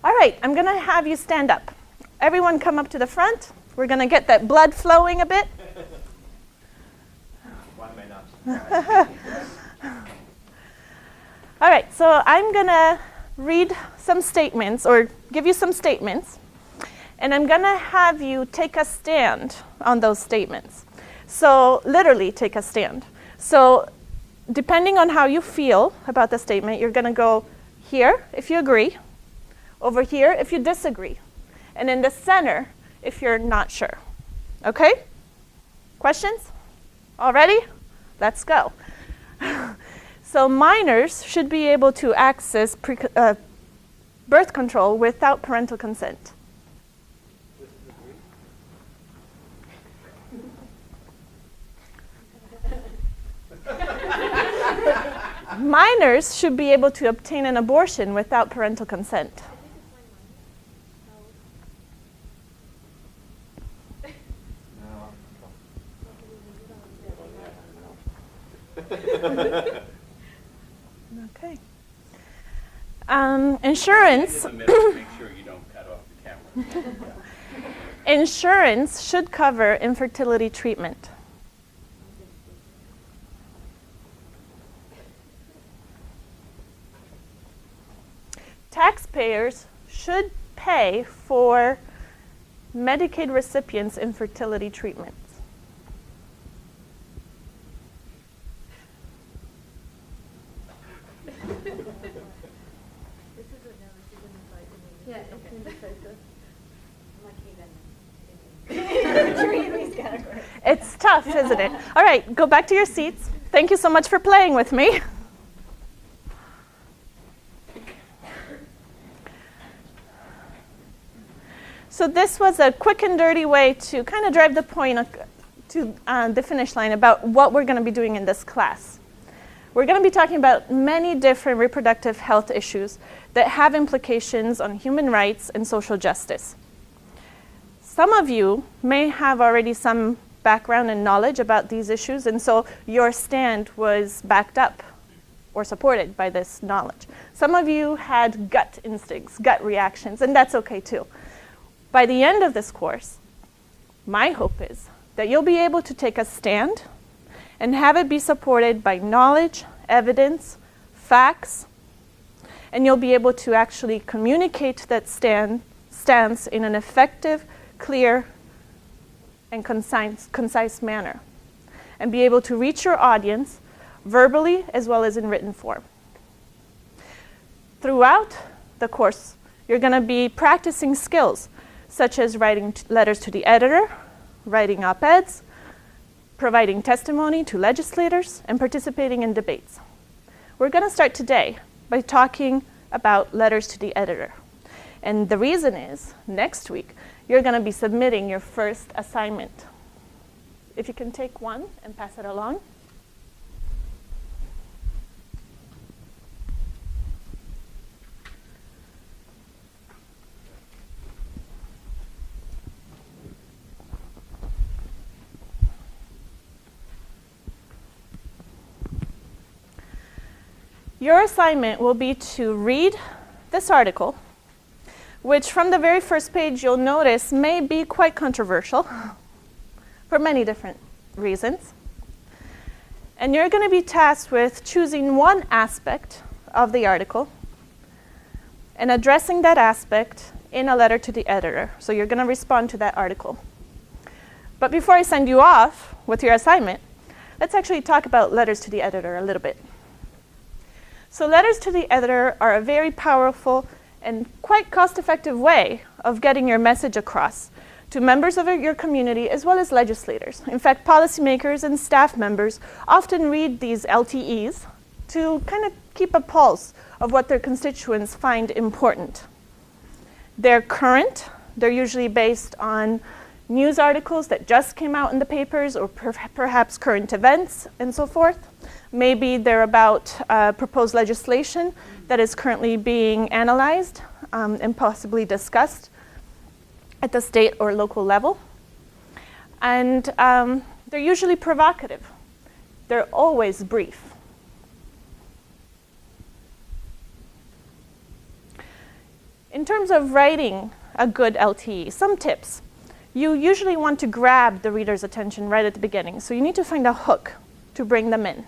All right, I'm going to have you stand up. Everyone come up to the front. We're going to get that blood flowing a bit. Why am I not? All right, so I'm going to read some statements or give you some statements, and I'm going to have you take a stand on those statements. So literally take a stand. So depending on how you feel about the statement, you're going to go here if you agree, over here if you disagree, and in the center if you're not sure. Okay? Questions? All ready? Let's go. So minors should be able to access birth control without parental consent. Minors should be able to obtain an abortion without parental consent. Okay. Insurance. Make sure you don't cut off the camera. Insurance should cover infertility treatment. Taxpayers should pay for Medicaid recipients' infertility treatments. It's tough, isn't it? All right, go back to your seats. Thank you so much for playing with me. So this was a quick and dirty way to kind of drive the point to the finish line about what we're going to be doing in this class. We're going to be talking about many different reproductive health issues that have implications on human rights and social justice. Some of you may have already some background and knowledge about these issues, and so your stand was backed up or supported by this knowledge. Some of you had gut instincts, gut reactions, and that's okay too. By the end of this course, my hope is that you'll be able to take a stand and have it be supported by knowledge, evidence, facts, and you'll be able to actually communicate that stance in an effective, clear, and concise manner, and be able to reach your audience verbally as well as in written form. Throughout the course, you're going to be practicing skills such as writing letters to the editor, writing op-eds, providing testimony to legislators, and participating in debates. We're going to start today by talking about letters to the editor. And the reason is, next week, you're going to be submitting your first assignment. If you can take one and pass it along. Your assignment will be to read this article, which from the very first page you'll notice may be quite controversial for many different reasons. And you're going to be tasked with choosing one aspect of the article and addressing that aspect in a letter to the editor. So you're going to respond to that article. But before I send you off with your assignment, let's actually talk about letters to the editor a little bit. So letters to the editor are a very powerful and quite cost-effective way of getting your message across to members of your community as well as legislators. In fact, policymakers and staff members often read these LTEs to kind of keep a pulse of what their constituents find important. They're current. They're usually based on news articles that just came out in the papers or perhaps current events and so forth. Maybe they're about proposed legislation that is currently being analyzed and possibly discussed at the state or local level. And they're usually provocative. They're always brief. In terms of writing a good LTE, some tips. You usually want to grab the reader's attention right at the beginning, so you need to find a hook to bring them in.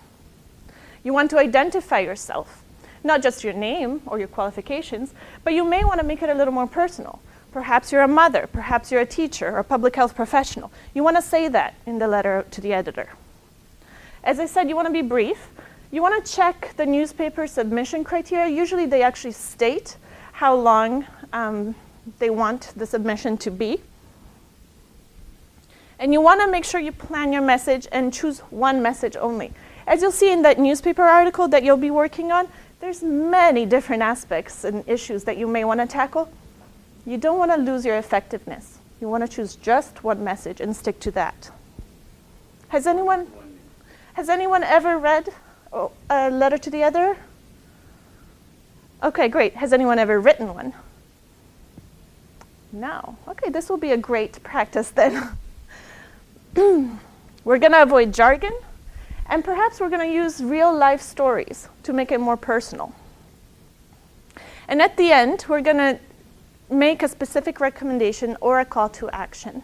You want to identify yourself, not just your name or your qualifications, but you may want to make it a little more personal. Perhaps you're a mother, perhaps you're a teacher or a public health professional. You want to say that in the letter to the editor. As I said, you want to be brief. You want to check the newspaper submission criteria. Usually they actually state how long they want the submission to be. And you want to make sure you plan your message and choose one message only. As you'll see in that newspaper article that you'll be working on, there's many different aspects and issues that you may want to tackle. You don't want to lose your effectiveness. You want to choose just one message and stick to that. Has anyone ever read a letter to the editor? Okay, great. Has anyone ever written one? No. Okay, this will be a great practice then. We're going to avoid jargon, and perhaps we're going to use real life stories to make it more personal. And at the end, we're going to make a specific recommendation or a call to action.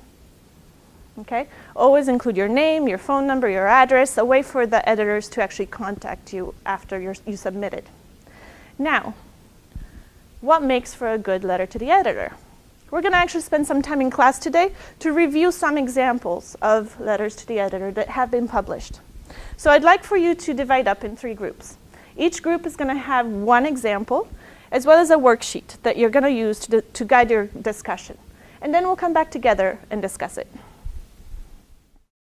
Okay? Always include your name, your phone number, your address, a way for the editors to actually contact you after you submitted. Now, what makes for a good letter to the editor? We're going to actually spend some time in class today to review some examples of letters to the editor that have been published. So I'd like for you to divide up in 3 groups. Each group is going to have one example, as well as a worksheet that you're going to use to guide your discussion. And then we'll come back together and discuss it.